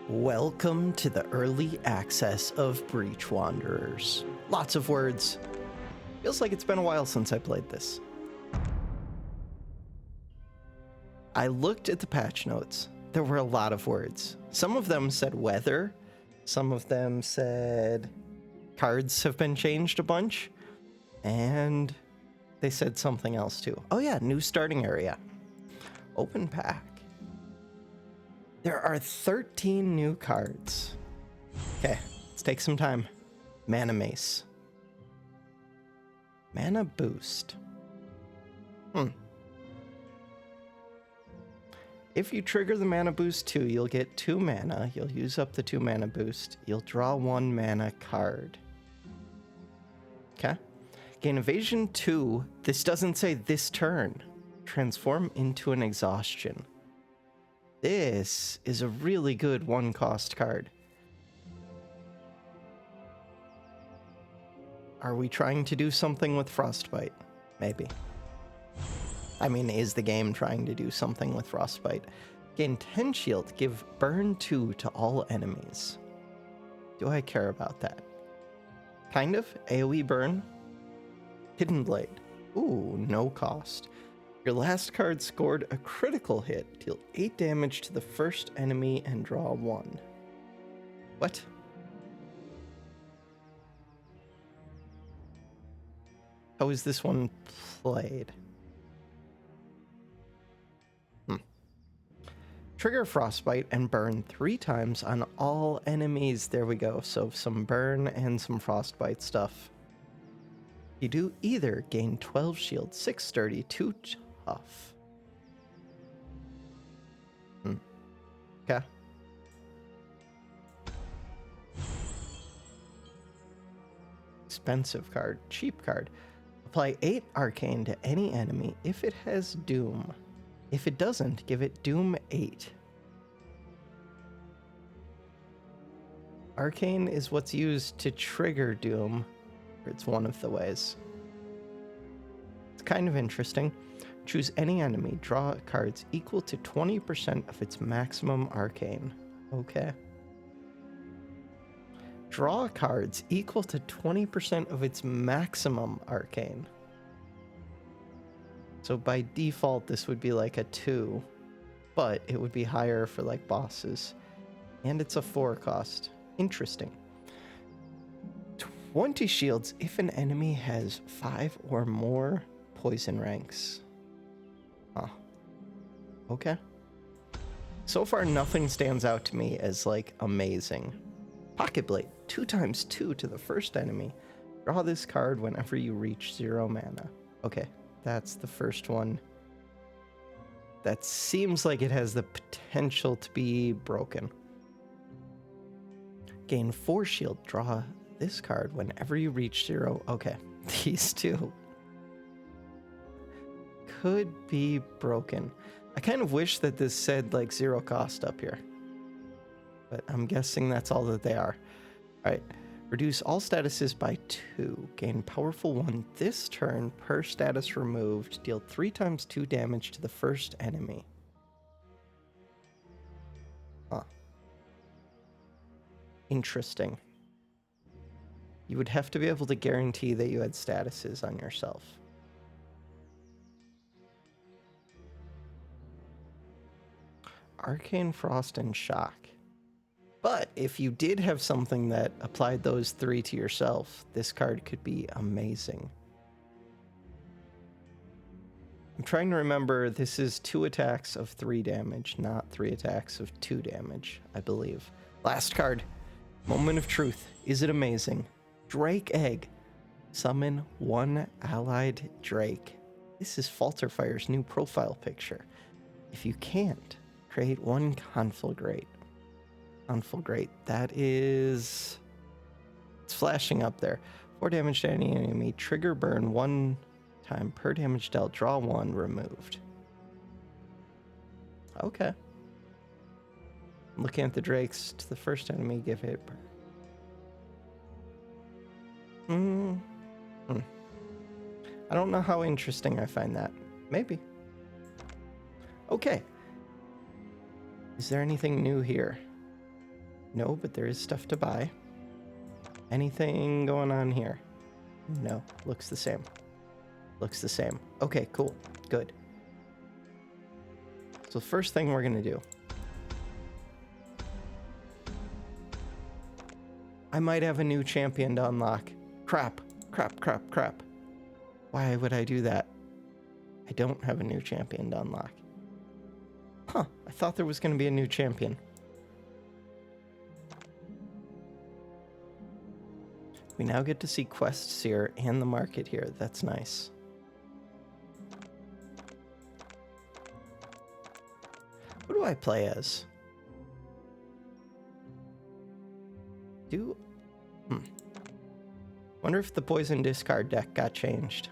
Welcome to the early access of Breach Wanderers. Lots of words. Feels like it's been a while since I played this. I looked at the patch notes. There were a lot of words. Some of them said weather. Some of them said cards have been changed a bunch. And they said something else too. Oh yeah, new starting area. Open pack. There are 13 new cards. Okay, let's take some time. Mana Mace. Mana Boost. If you trigger the Mana Boost 2, you'll get 2 mana. You'll use up the 2 mana boost. You'll draw 1 mana card. Okay. Gain Evasion 2. This doesn't say this turn. Transform into an Exhaustion. This is a really good 1-cost card. Are we trying to do something with Frostbite? Maybe. I mean, is the game trying to do something with Frostbite? Gain 10 shield, give burn 2 to all enemies. Do I care about that? Kind of. AoE burn. Hidden Blade. Ooh, no cost. Your last card scored a critical hit. Deal 8 damage to the first enemy and draw 1. What? How is this one played? Trigger Frostbite and burn 3 times on all enemies. There we go. So some burn and some Frostbite stuff. You do either gain 12 shield, 6 sturdy, 2 tough. Okay. Expensive card, cheap card. Apply 8 arcane to any enemy if it has doom. If it doesn't, give it doom 8. Arcane is what's used to trigger doom, or it's one of the ways. It's kind of interesting. Choose any enemy, draw cards equal to 20% of its maximum arcane. Okay. Draw cards equal to 20% of its maximum arcane. So by default, this would be like a 2, but it would be higher for like bosses. And it's a 4 cost. Interesting. 20 shields if an enemy has 5 or more poison ranks. Huh. Okay. So far, nothing stands out to me as like amazing. Pocket Blade, 2 times 2 to the first enemy. Draw this card whenever you reach 0 mana. Okay. That's the first one. That seems like it has the potential to be broken. Gain 4 shield. Draw this card whenever you reach 0. Okay, these two could be broken. I kind of wish that this said like 0 cost up here, but I'm guessing that's all that they are. All right. Reduce all statuses by 2. Gain powerful 1 this turn per status removed. Deal 3 times 2 damage to the first enemy. Huh. Interesting. You would have to be able to guarantee that you had statuses on yourself. Arcane Frost and Shock. But if you did have something that applied those 3 to yourself, this card could be amazing. I'm trying to remember, this is 2 attacks of 3 damage, not 3 attacks of 2 damage, I believe. Last card, Moment of Truth. Is it amazing? Drake Egg. Summon 1 allied Drake. This is Falterfire's new profile picture. If you can't, create 1 Conflagrate. Conflagrate. That is... It's flashing up there. 4 damage to any enemy. Trigger burn 1 time per damage dealt. Draw 1. Removed. Okay. Looking at the drakes. To the first enemy, give it... I don't know how interesting I find that. Maybe. Okay. Is there anything new here? No, but there is stuff to buy. Anything going on here? No, looks the same. Looks the same. Okay, cool. Good. So the first thing we're going to do. I might have a new champion to unlock. Crap. Why would I do that? I don't have a new champion to unlock. Huh, I thought there was going to be a new champion. We now get to see quests here and the market here. That's nice. Who do I play as? Wonder if the poison discard deck got changed.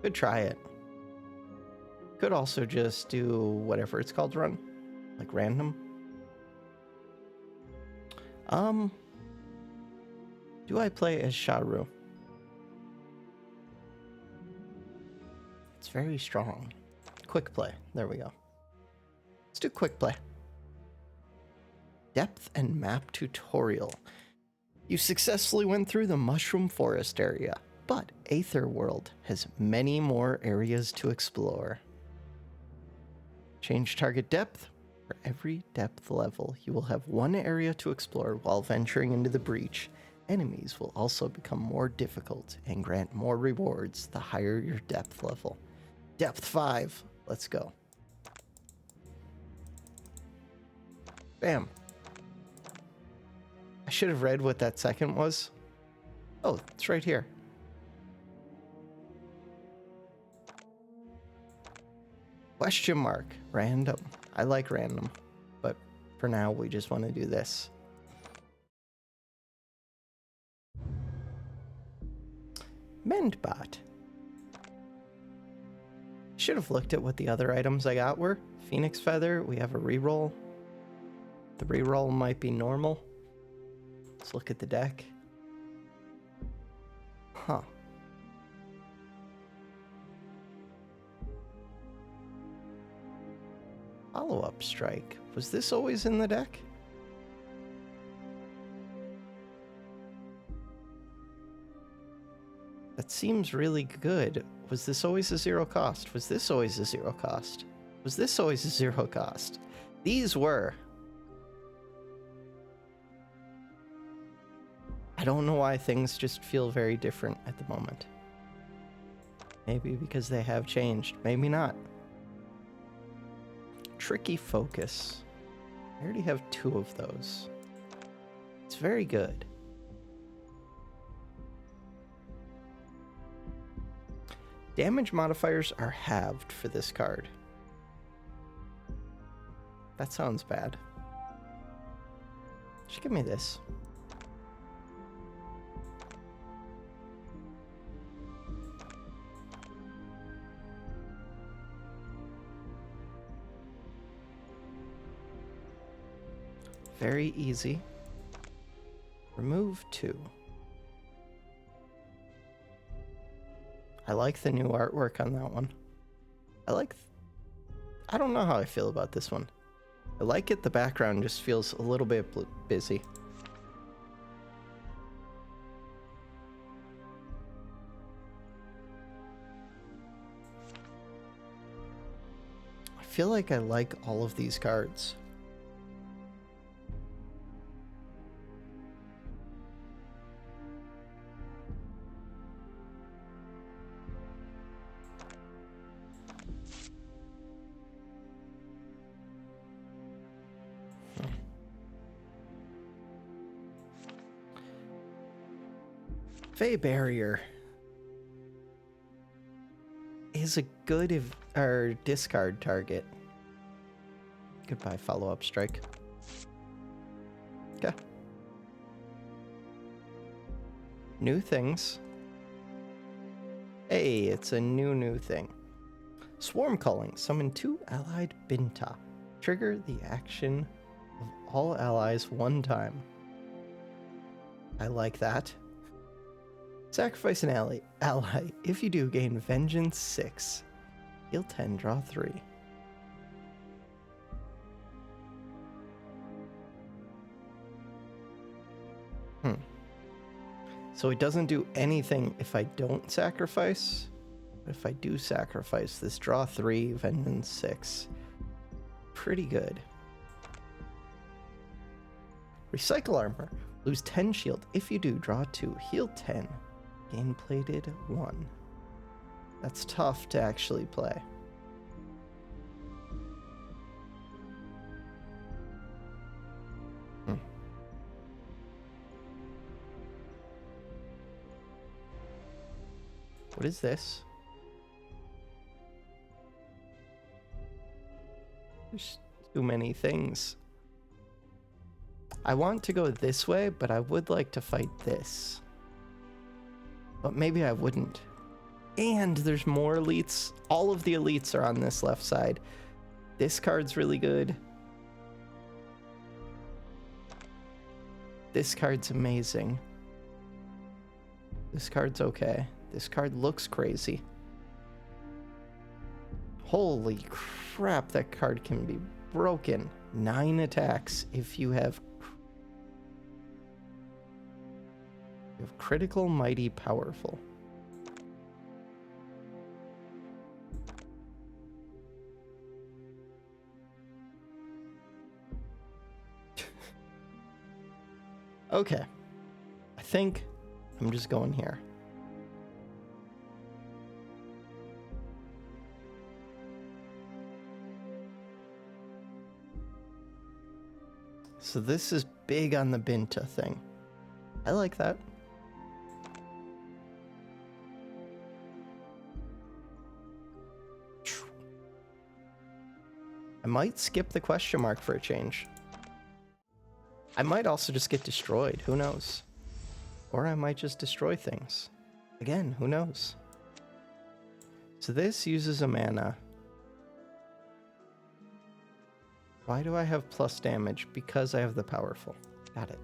Could try it. Could also just do whatever it's called run. Like random. Do I play as Shah-Ru? It's very strong. Quick play. There we go. Let's do quick play. Depth and map tutorial. You successfully went through the Mushroom Forest area, but Aether World has many more areas to explore. Change target depth. For every depth level, you will have one area to explore while venturing into the breach. Enemies will also become more difficult and grant more rewards the higher your depth level. Depth 5. Let's go. Bam. I should have read what that second was. Oh, it's right here. Question mark. Random. I like random, but for now we just want to do this. Mendbot. Should have looked at what the other items I got were. Phoenix Feather, we have a reroll. The reroll might be normal. Let's look at the deck. Huh. Follow-up strike. Was this always in the deck? That seems really good. Was this always a zero cost? Was this always a zero cost? Was this always a zero cost? These were. I don't know why things just feel very different at the moment. Maybe because they have changed. Maybe not. Tricky Focus. I already have 2 of those. It's very good. Damage modifiers are halved for this card. That sounds bad. Just give me this. Very easy. Remove 2. I like the new artwork on that one. I don't know how I feel about this one. I like it, the background just feels a little bit busy. I feel like I like all of these cards. Fey Barrier is a good discard target. Goodbye, follow-up strike. Okay. New things. Hey, it's a new thing. Swarm Calling. Summon 2 allied Binta. Trigger the action of all allies 1 time. I like that. Sacrifice an ally. If you do, gain Vengeance 6. Heal 10, draw 3. So it doesn't do anything if I don't sacrifice. But if I do sacrifice this, draw 3, vengeance 6. Pretty good. Recycle armor. Lose 10 shield. If you do, draw 2. Heal 10. Gain plated 1. That's tough to actually play. What is this? There's too many things. I want to go this way, but I would like to fight this. But maybe I wouldn't. And there's more elites. All of the elites are on this left side. This card's really good. This card's amazing. This card's okay. This card looks crazy. Holy crap, that card can be broken. 9 attacks if you have critical, mighty, powerful. Okay. I think I'm just going here. So this is big on the Binta thing. I like that. I might skip the question mark for a change. I might also just get destroyed, who knows? Or I might just destroy things. Again, who knows? So this uses a mana. Why do I have plus damage? Because I have the powerful. Got it.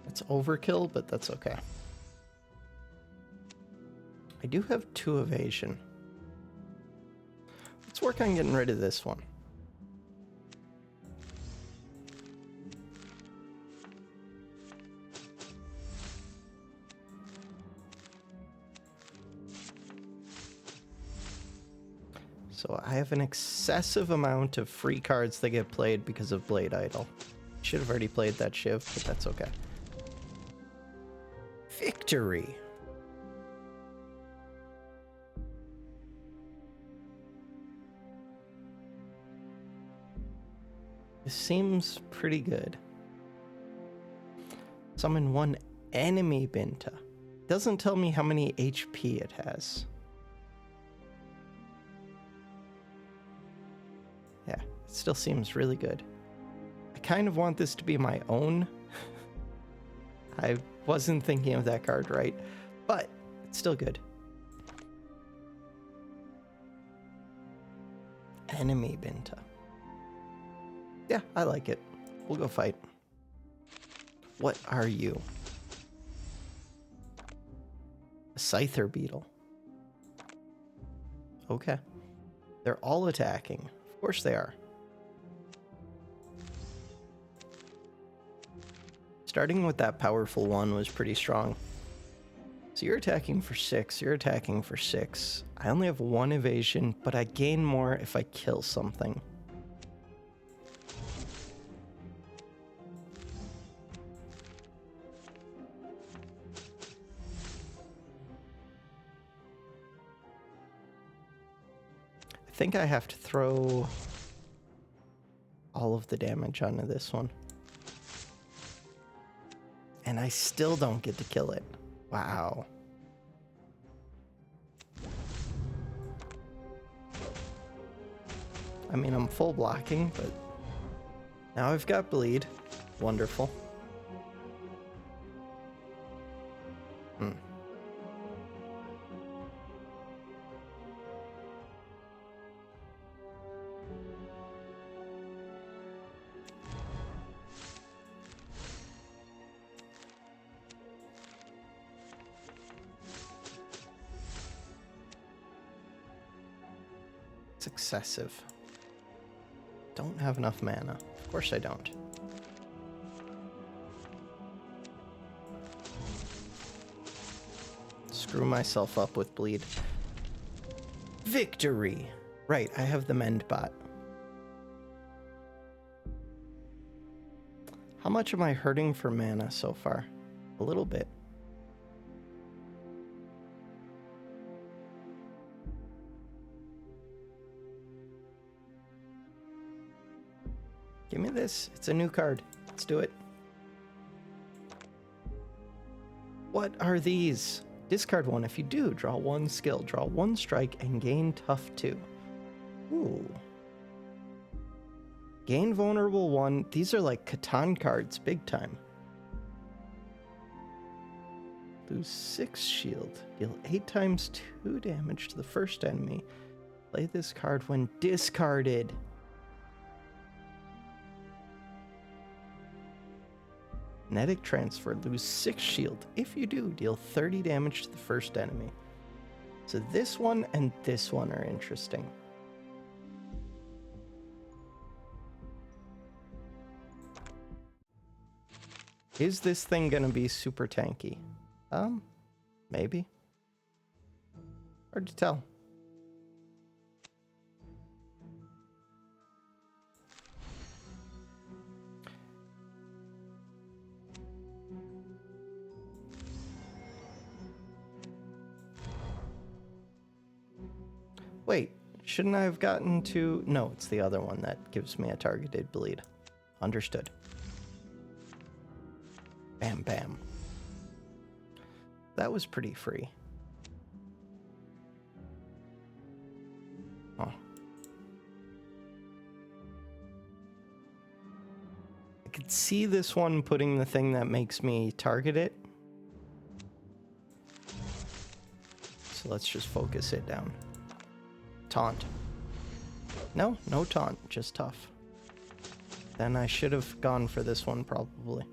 It's overkill, but that's okay. I do have 2 evasion. Let's work on getting rid of this one. So I have an excessive amount of free cards that get played because of Blade Idol. Should have already played that Shiv, but that's okay. Victory! This seems pretty good. Summon 1 enemy Binta. Doesn't tell me how many HP it has. Yeah, it still seems really good. I kind of want this to be my own. I wasn't thinking of that card right, but it's still good. Enemy Binta. Yeah, I like it. We'll go fight. What are you? A Scyther Beetle. Okay. They're all attacking. Of course they are. Starting with that powerful one was pretty strong. So you're attacking for 6, you're attacking for 6. I only have 1 evasion, but I gain more if I kill something. I think I have to throw all of the damage onto this one. And I still don't get to kill it. Wow. I mean, I'm full blocking, but now I've got bleed. Wonderful. That's excessive. Don't have enough mana. Of course I don't. Screw myself up with bleed. Victory! Right, I have the mend bot. How much am I hurting for mana so far? A little bit. Give me this. It's a new card. Let's do it. What are these? Discard one. If you do, draw one skill, draw one strike, and gain tough 2. Ooh. Gain vulnerable 1. These are like Catan cards, big time. Lose 6 shield. Deal 8 times 2 damage to the first enemy. Play this card when discarded. Kinetic transfer. Lose 6 shield. If you do, deal 30 damage to the first enemy. So this one and this one are interesting. Is this thing gonna be super tanky? Maybe. Hard to tell. Wait, shouldn't I have gotten to... No, it's the other one that gives me a targeted bleed. Understood. Bam, bam. That was pretty free. Huh. I could see this one putting the thing that makes me target it. So let's just focus it down. Taunt. No, no taunt, just tough. Then I should have gone for this one probably.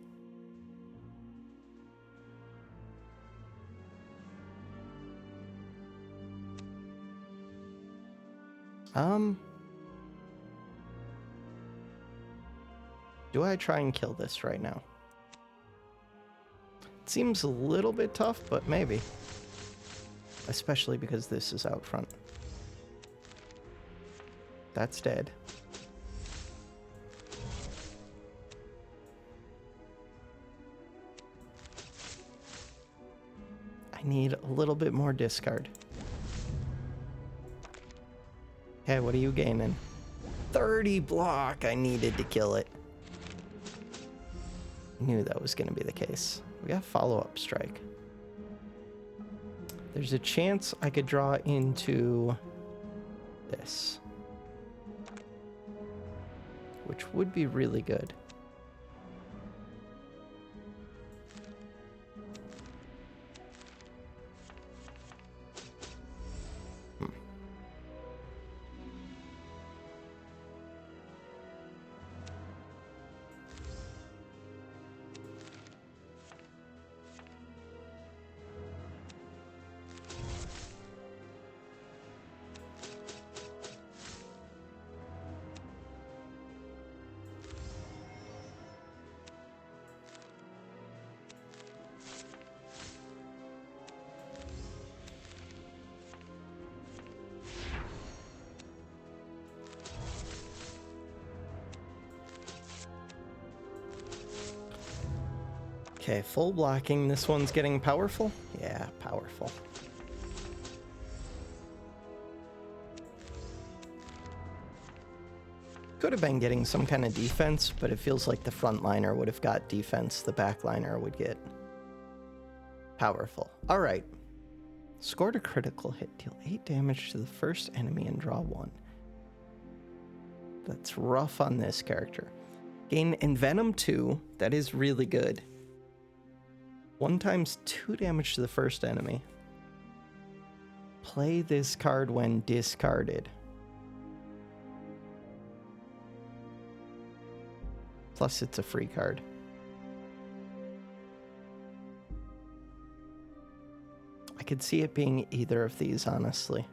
Do I try and kill this right now? It seems a little bit tough, but maybe. Especially because this is out front. That's dead. I need a little bit more discard. Okay, what are you gaining? 30 block! I needed to kill it. I knew that was going to be the case. We got follow-up strike. There's a chance I could draw into this, which would be really good. Okay, full blocking. This one's getting powerful? Yeah, powerful. Could have been getting some kind of defense, but it feels like the frontliner would have got defense, the backliner would get powerful. All right. Scored a critical hit. Deal 8 damage to the first enemy and draw 1. That's rough on this character. Gain Envenom 2. That is really good. 1 times 2 damage to the first enemy. Play this card when discarded. Plus, it's a free card. I could see it being either of these, honestly.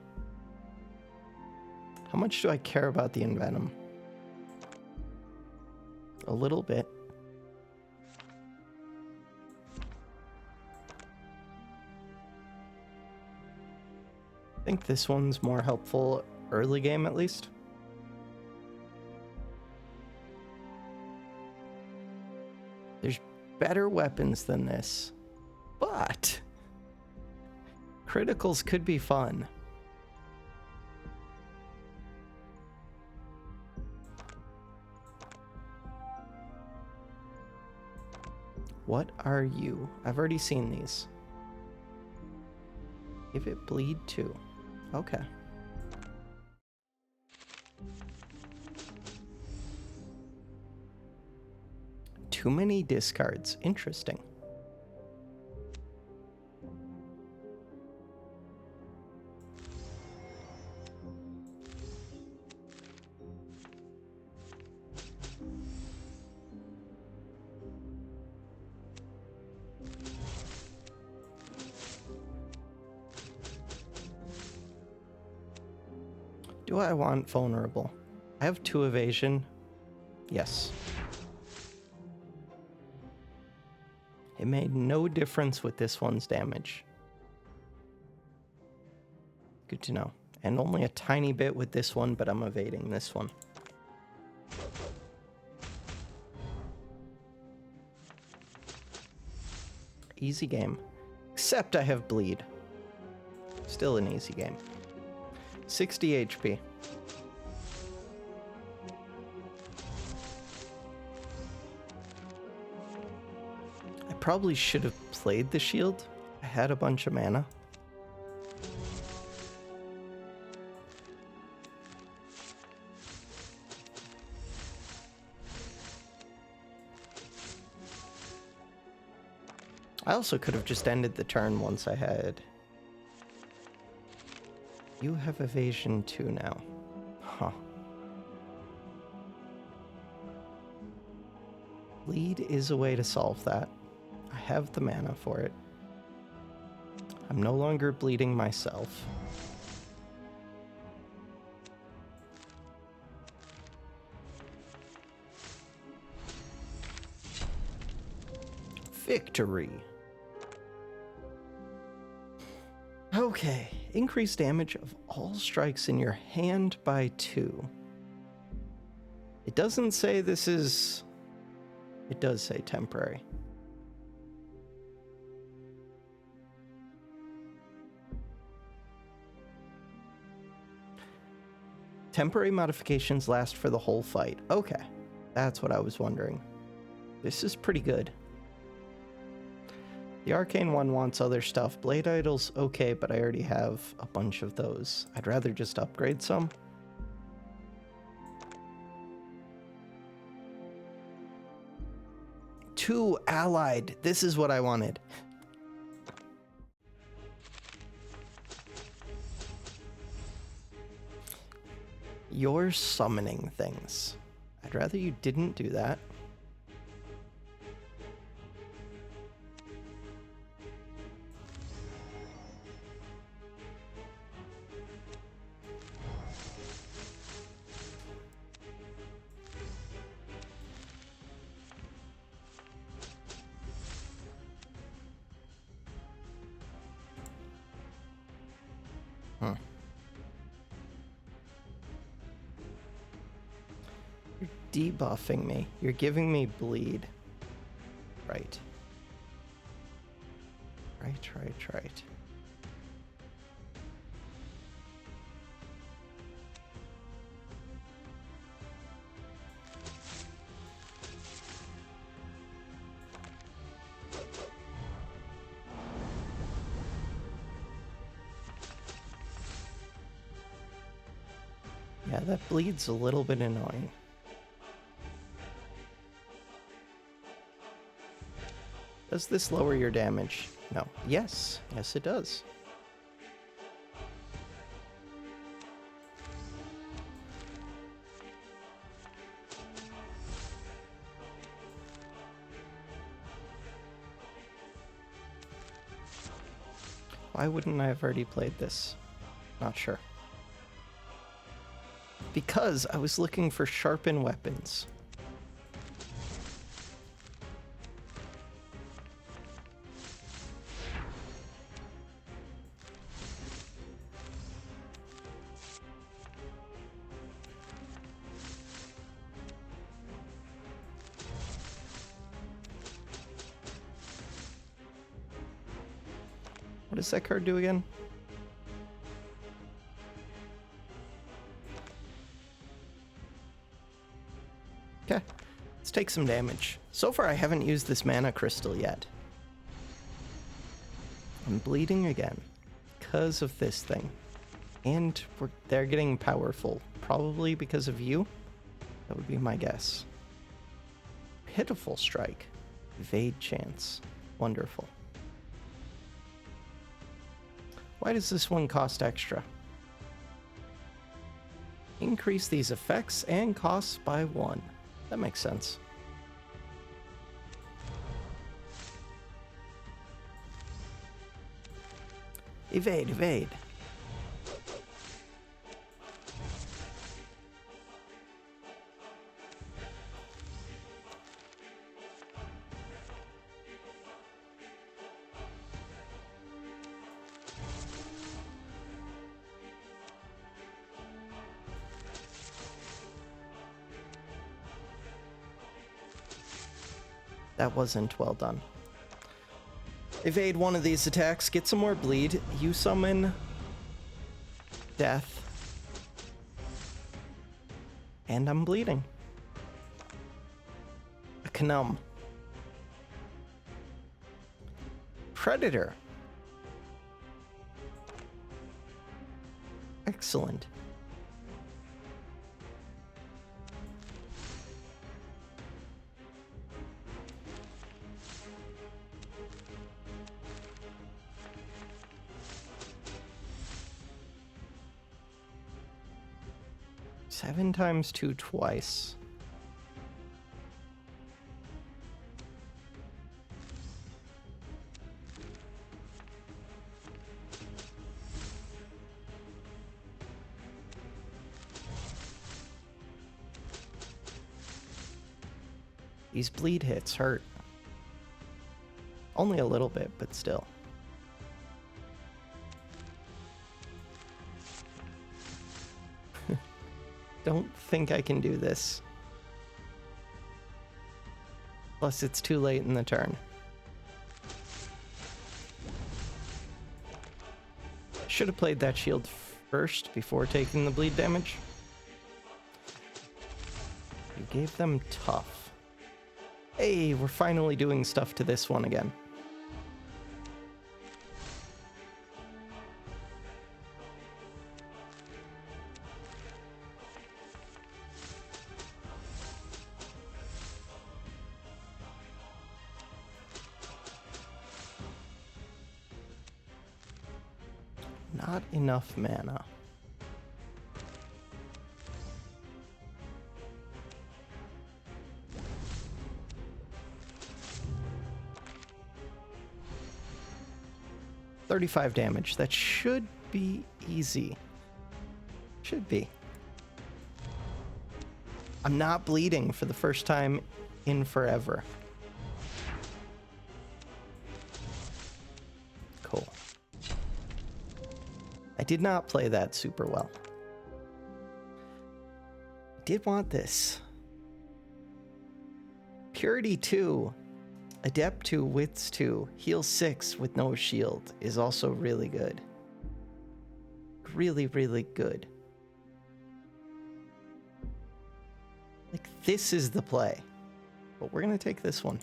How much do I care about the Envenom? A little bit. I think this one's more helpful early game, at least. There's better weapons than this, but criticals could be fun. What are you? I've already seen these. Give it bleed too. Okay. Too many discards. Interesting. Do I want vulnerable? I have 2 evasion. Yes. It made no difference with this one's damage. Good to know. And only a tiny bit with this one, but I'm evading this one. Easy game. Except I have bleed. Still an easy game. 60 HP. I probably should have played the shield. I had a bunch of mana. I also could have just ended the turn once I had. You have evasion 2 now. Huh. Bleed is a way to solve that. I have the mana for it. I'm no longer bleeding myself. Victory. Okay, increase damage of all strikes in your hand by 2. It doesn't say this is... It does say temporary. Temporary modifications last for the whole fight. Okay, that's what I was wondering. This is pretty good. The arcane one wants other stuff. Blade Idol's okay, but I already have a bunch of those. I'd rather just upgrade some. Two allied. This is what I wanted. You're summoning things. I'd rather you didn't do that. You're debuffing me. You're giving me bleed. Right. Right. Yeah, that bleed's a little bit annoying. Does this lower your damage? No. Yes. Yes, it does. Why wouldn't I have already played this? Not sure. Because I was looking for sharpen weapons. What does that card do again? Okay, let's take some damage. So far, I haven't used this mana crystal yet. I'm bleeding again because of this thing. And they're getting powerful, probably because of you. That would be my guess. Pitiful strike. Evade chance. Wonderful. Why does this one cost extra? Increase these effects and costs by 1. That makes sense. Evade, evade. That wasn't well done. Evade one of these attacks, get some more bleed. You summon death. And I'm bleeding. A Knum. Predator. Excellent. Seven times 2 twice. These bleed hits hurt. Only a little bit, but still. Don't think I can do this. Plus, it's too late in the turn. Should have played that shield first before taking the bleed damage. You gave them tough. Hey, we're finally doing stuff to this one again. Not enough mana. $35 damage. That should be easy. Should be. I'm not bleeding for the first time in forever. Cool. I did not play that super well. I did want this. Purity 2, Adept 2, Wits 2, Heal 6 with no shield is also really good. Really, really good. Like, this is the play. But we're going to take this one.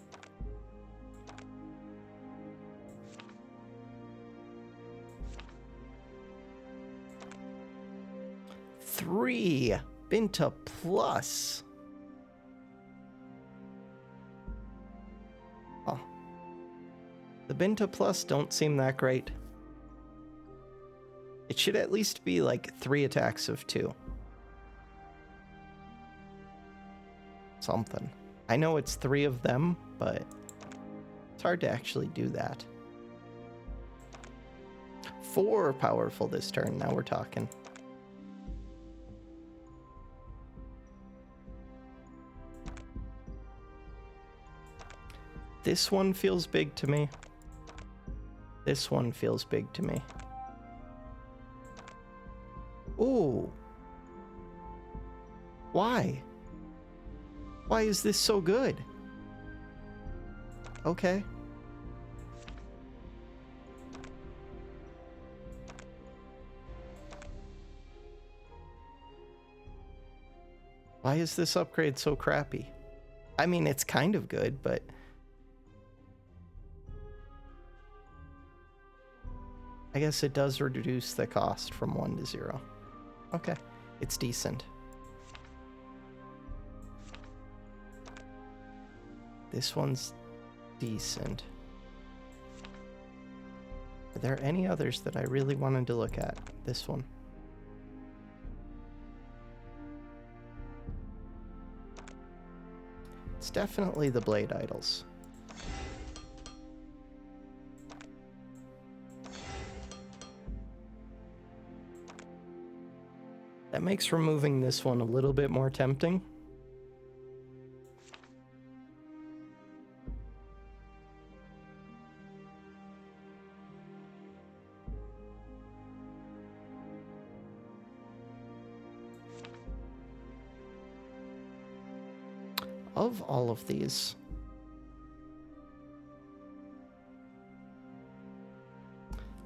Three Binta Plus. Oh. The Binta Plus don't seem that great. It should at least be like 3 attacks of 2. Something. I know it's 3 of them, but it's hard to actually do that. 4 powerful this turn. Now we're talking. This one feels big to me. This one feels big to me. Ooh. Why? Why is this so good? Okay. Why is this upgrade so crappy? I mean, it's kind of good, but... I guess it does reduce the cost from 1 to 0. Okay, it's decent. This one's decent. Are there any others that I really wanted to look at? This one. It's definitely the blade idols. That makes removing this one a little bit more tempting. Of all of these,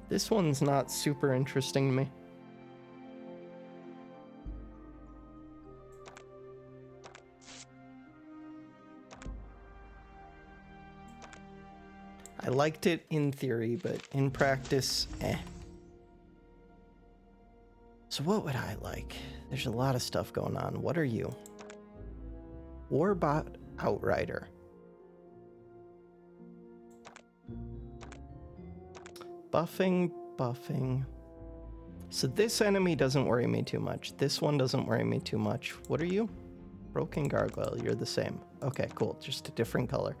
this one's not super interesting to me. I liked it in theory, but in practice, eh. So what would I like? There's a lot of stuff going on. What are you? Warbot Outrider. Buffing. So this enemy doesn't worry me too much. This one doesn't worry me too much. What are you? Broken Gargoyle. You're the same. Okay, cool. Just a different color.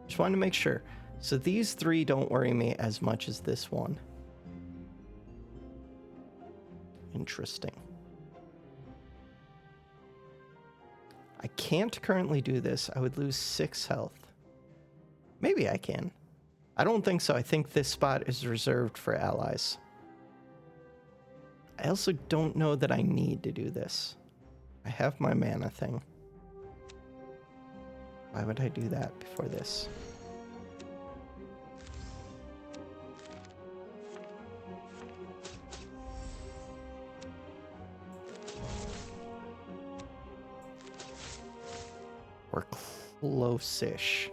Just wanted to make sure. So these three don't worry me as much as this one. Interesting. I can't currently do this. I would lose 6 health. Maybe I can. I don't think so. I think this spot is reserved for allies. I also don't know that I need to do this. I have my mana thing. Why would I do that before this? We're close-ish.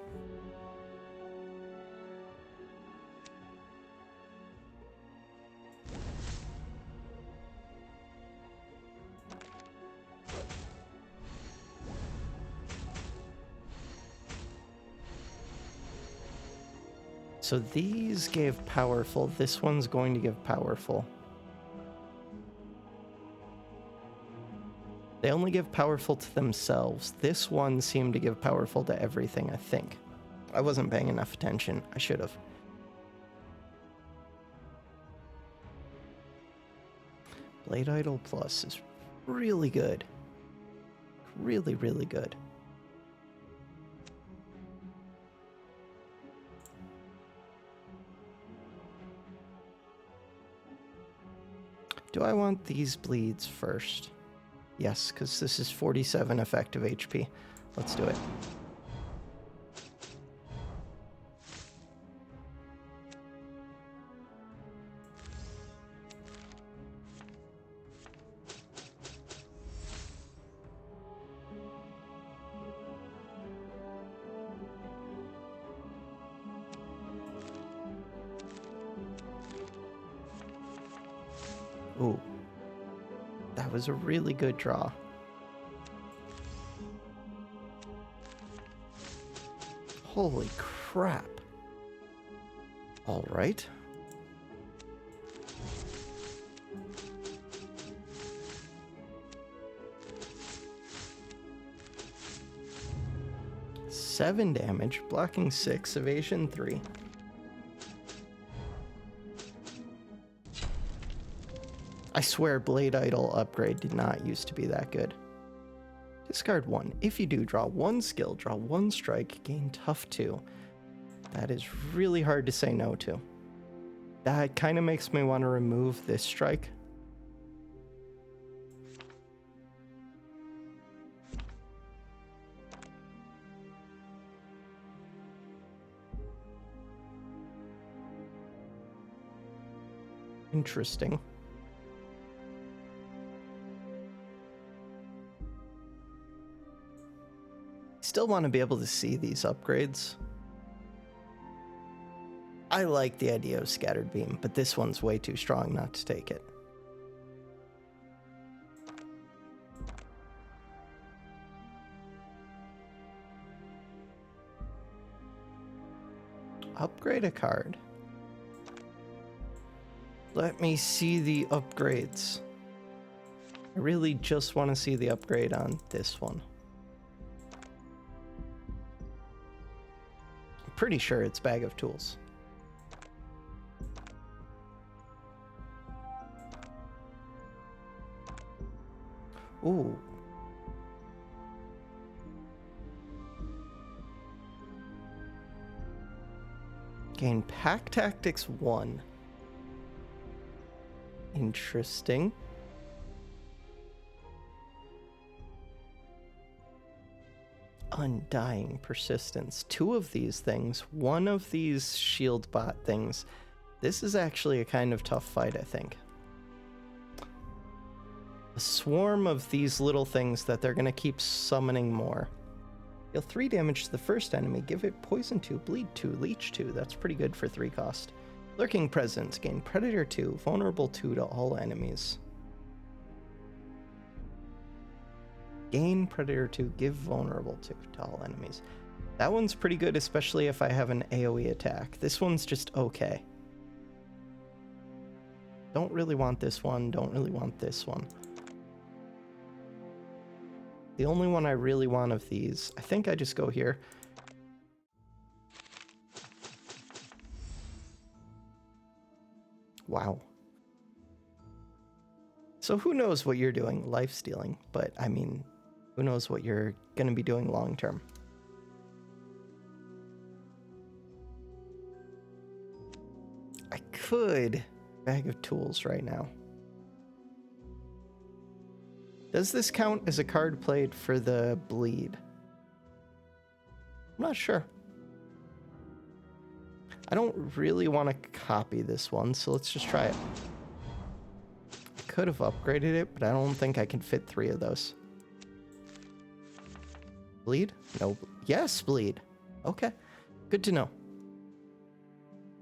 So these gave powerful. This one's going to give powerful. They only give powerful to themselves. This one seemed to give powerful to everything, I think. I wasn't paying enough attention. I should have. Blade Idol Plus is really good. Really, really good. Do I want these bleeds first? Yes, because this is 47 effective HP. Let's do it. Ooh. That was a really good draw. Holy crap. All right. Seven damage, blocking 6, evasion 3. I swear Blade Idol upgrade did not used to be that good. Discard 1. If you do, draw 1 skill, draw 1 strike, gain tough 2. That is really hard to say no to. That kind of makes me want to remove this strike. Interesting. Still want to be able to see these upgrades. I like the idea of Scattered Beam, but this one's way too strong not to take it. Upgrade a card. Let me see the upgrades. I really just want to see the upgrade on this one. I'm pretty sure it's Bag of Tools. Ooh. Gain Pack Tactics 1. Interesting. Undying Persistence. 2 of these things. 1 of these shield bot things. This is actually a kind of tough fight, I think. A swarm of these little things that they're going to keep summoning more. Deal 3 damage to the first enemy. Give it Poison 2, Bleed 2, Leech 2. That's pretty good for 3 cost. Lurking Presence. Gain Predator 2, Vulnerable 2 to all enemies. Gain Predator 2, give Vulnerable 2 to all enemies. That one's pretty good, especially if I have an AoE attack. This one's just okay. Don't really want this one. Don't really want this one. The only one I really want of these, I think I just go here. Wow. So who knows what you're doing, life stealing, but I mean, who knows what you're going to be doing long term. I could Bag of Tools right now. Does this count as a card played for the bleed? I'm not sure. I don't really want to copy this one, so let's just try it. I could have upgraded it, but I don't think I can fit 3 of those. Bleed? No. Yes, bleed. Okay. Good to know.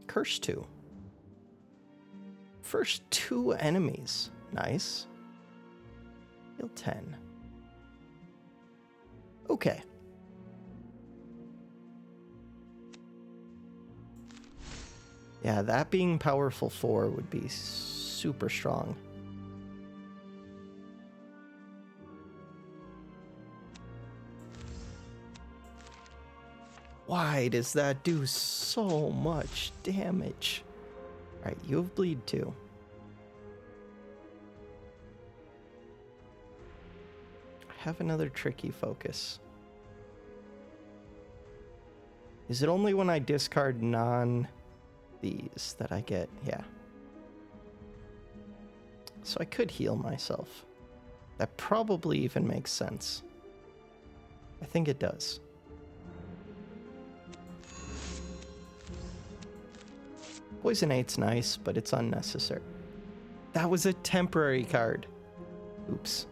Curse 2. First 2 enemies. Nice. Heal 10. Okay. Yeah, that being powerful 4 would be super strong. Why does that do so much damage? Alright, you have bleed 2. I have another tricky focus. Is it only when I discard these that I get? Yeah. So I could heal myself. That probably even makes sense. I think it does. Poison 8's nice, but it's unnecessary. That was a temporary card. Oops.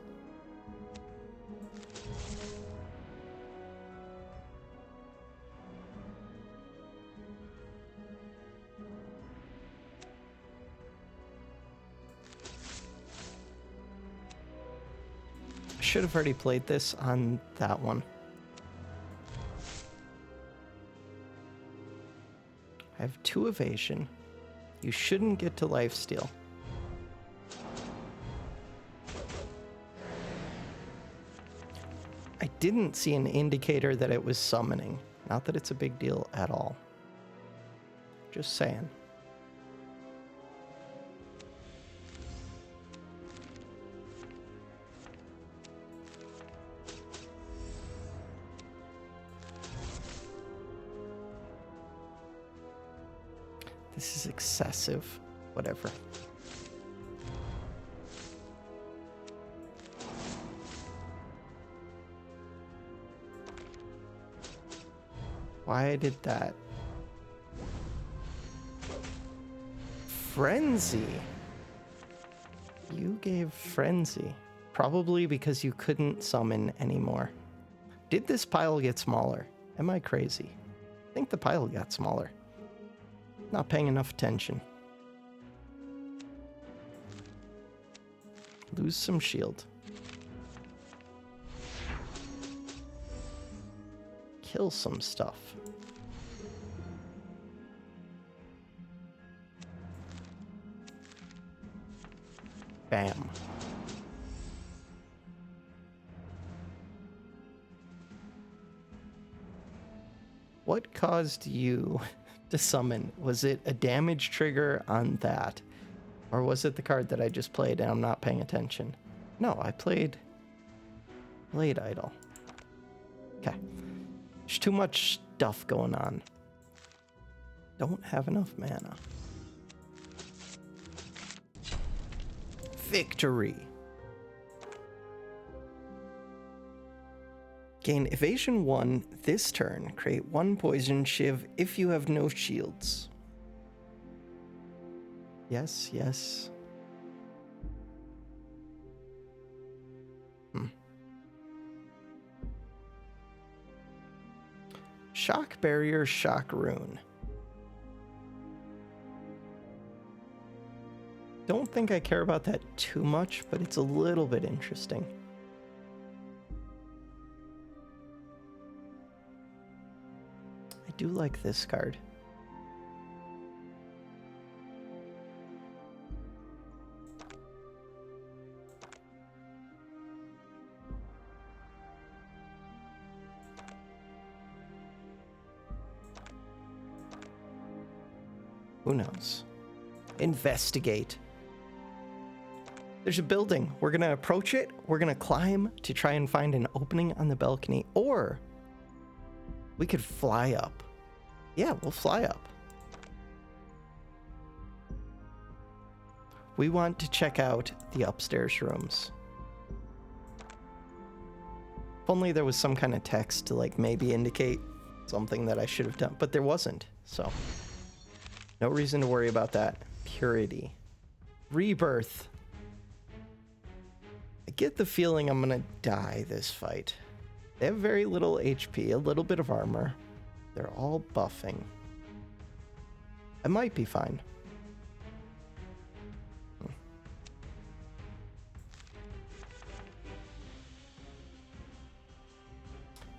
I should have already played this on that one. I have 2 evasion. You shouldn't get to lifesteal. I didn't see an indicator that it was summoning. Not that it's a big deal at all. Just saying. This is excessive. Whatever. Why I did that? Frenzy. You gave Frenzy. Probably because you couldn't summon anymore. Did this pile get smaller? Am I crazy? I think the pile got smaller. Not paying enough attention. Lose some shield. Kill some stuff. Bam. What caused you to summon? Was it a damage trigger on that? Or was it the card that I just played and I'm not paying attention? No, I played Blade Idol. Okay. There's too much stuff going on. Don't have enough mana. Victory. Gain evasion 1 this turn. Create 1 poison shiv if you have no shields. Yes, yes. Shock barrier, shock rune. Don't think I care about that too much, but it's a little bit interesting. I do like this card. Who knows? Investigate. There's a building. We're gonna approach it. We're gonna climb to try and find an opening on the balcony, or we could fly up. Yeah, we'll fly up. We want to check out the upstairs rooms. If only there was some kind of text to like maybe indicate something that I should have done, but there wasn't, so no reason to worry about that. Purity. Rebirth. I get the feeling I'm gonna die this fight. They have very little HP, a little bit of armor. They're all buffing. I might be fine.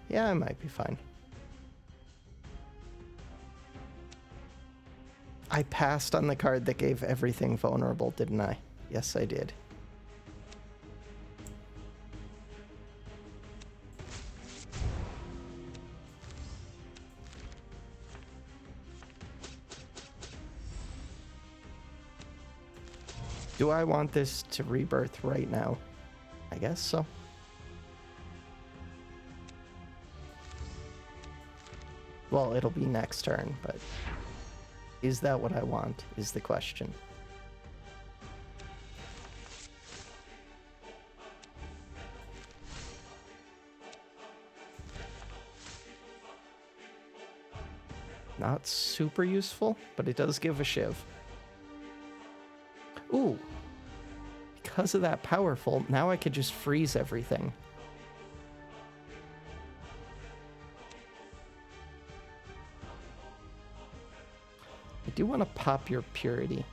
Yeah, I might be fine. I passed on the card that gave everything vulnerable, didn't I? Yes, I did. Do I want this to rebirth right now? I guess so. Well, it'll be next turn, but is that what I want, is the question. Not super useful, but it does give a shiv. Ooh. Because of that powerful, now I could just freeze everything. I do want to pop your purity.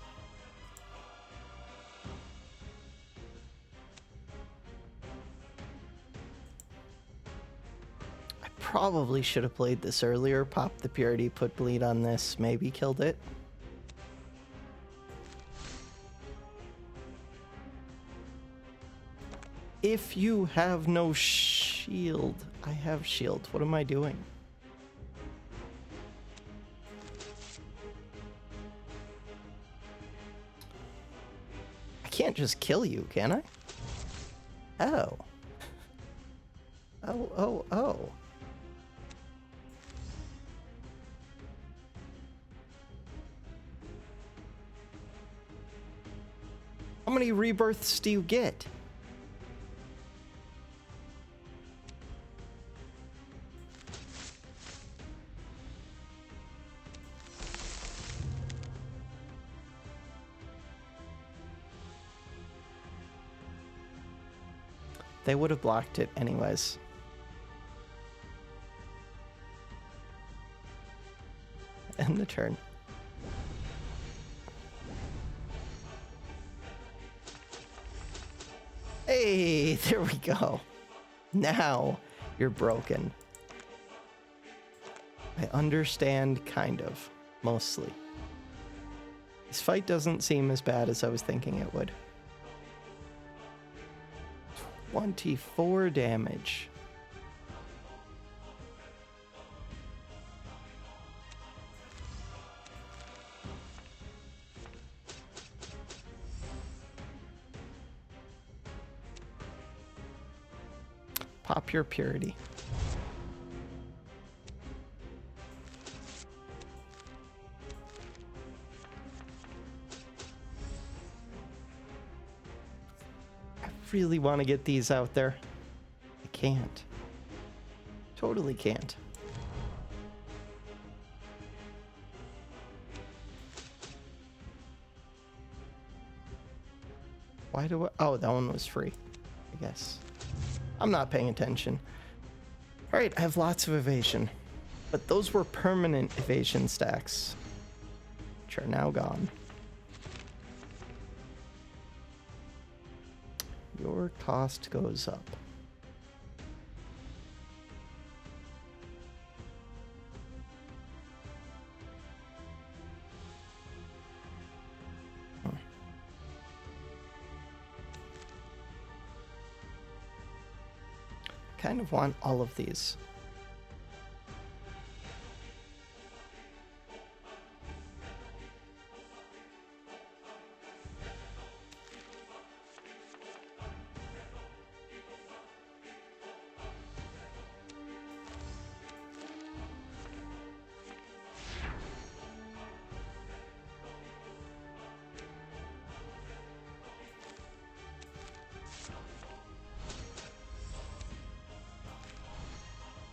I probably should have played this earlier. Pop the purity, put bleed on this, maybe killed it. If you have no shield, I have shield. What am I doing? I can't just kill you, can I? Oh. Oh. How many rebirths do you get? They would have blocked it anyways. End the turn. Hey, there we go. Now you're broken. I understand, kind of. Mostly. This fight doesn't seem as bad as I was thinking it would. 24 damage. Pop your purity. I really want to get these out there. I can't. Totally can't. Why do I... Oh, that one was free, I guess. I'm not paying attention. All right, I have lots of evasion, but those were permanent evasion stacks, which are now gone. Your cost goes up. Kind of want all of these.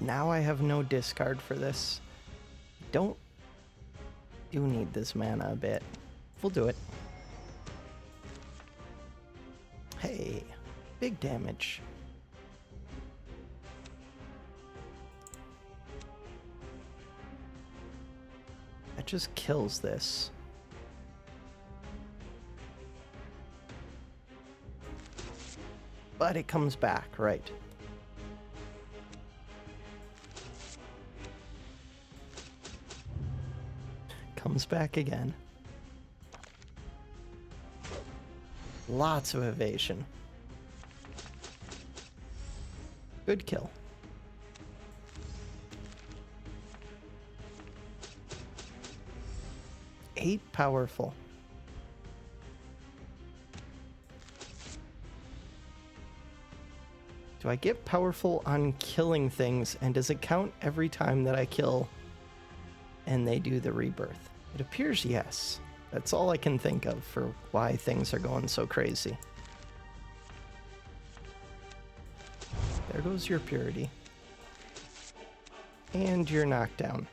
Now I have no discard for this. Do need this mana a bit. We'll do it. Hey, big damage. That just kills this. But it comes back, right? Comes back again. Lots of evasion. Good kill. Eight powerful. Do I get powerful on killing things, and does it count every time that I kill and they do the rebirth? It appears yes. That's all I can think of for why things are going so crazy. There goes your purity. And your knockdown.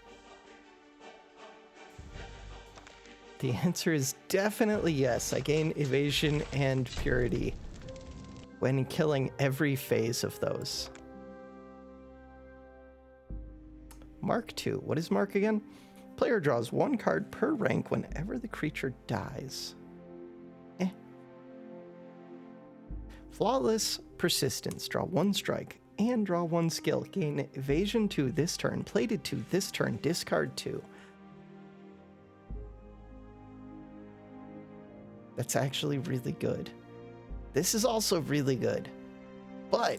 The answer is definitely yes. I gain evasion and purity when killing every phase of those. Mark 2. What is Mark again? Player draws one card per rank whenever the creature dies. Flawless Persistence. Draw one strike and draw one skill. Gain evasion 2 this turn, plated 2 this turn, discard 2. That's actually really good. This is also really good. But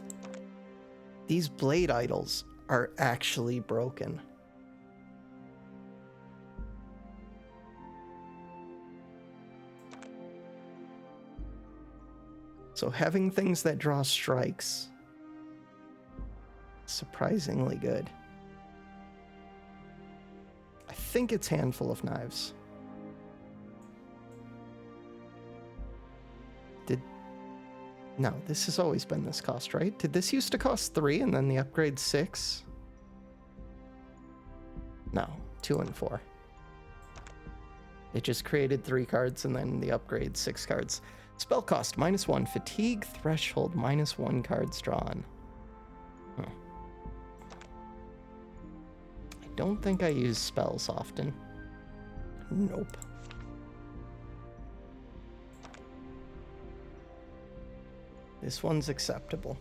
these blade idols are actually broken. So having things that draw strikes, surprisingly good. I think it's Handful of Knives. No, this has always been this cost, right? Did this used to cost 3 and then the upgrade 6? No, 2 and 4. It just created 3 cards and then the upgrade 6 cards. Spell cost -1, fatigue threshold -1 cards drawn. Huh. I don't think I use spells often. Nope. This one's acceptable.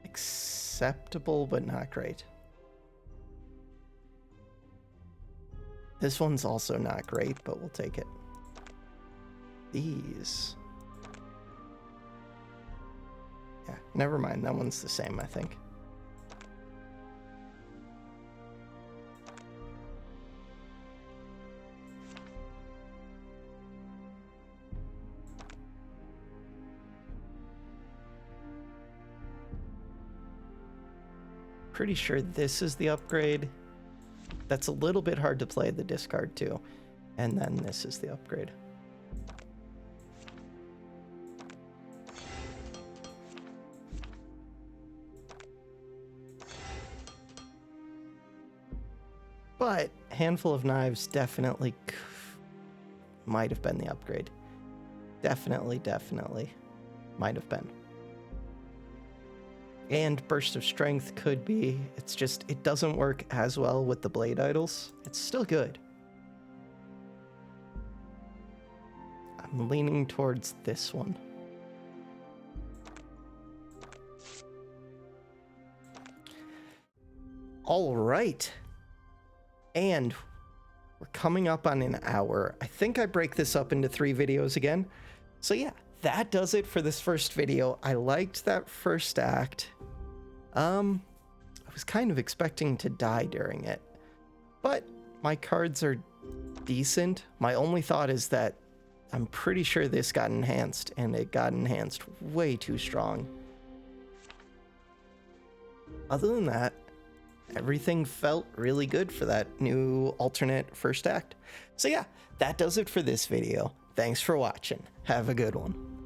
Acceptable, but not great. This one's also not great, but we'll take it. These. Yeah, never mind. That one's the same, I think. Pretty sure this is the upgrade. That's a little bit hard to play, the discard too. And then this is the upgrade. But handful of knives definitely might have been the upgrade. Definitely might have been. And Burst of Strength could be. It's just, it doesn't work as well with the Blade Idols. It's still good. I'm leaning towards this one. All right. And we're coming up on an hour. I think I break this up into 3 videos again. So yeah, that does it for this first video. I liked that first act. I was kind of expecting to die during it, but my cards are decent. My only thought is that I'm pretty sure this got enhanced, and it got enhanced way too strong. Other than that, everything felt really good for that new alternate first act. So yeah, that does it for this video. Thanks for watching. Have a good one.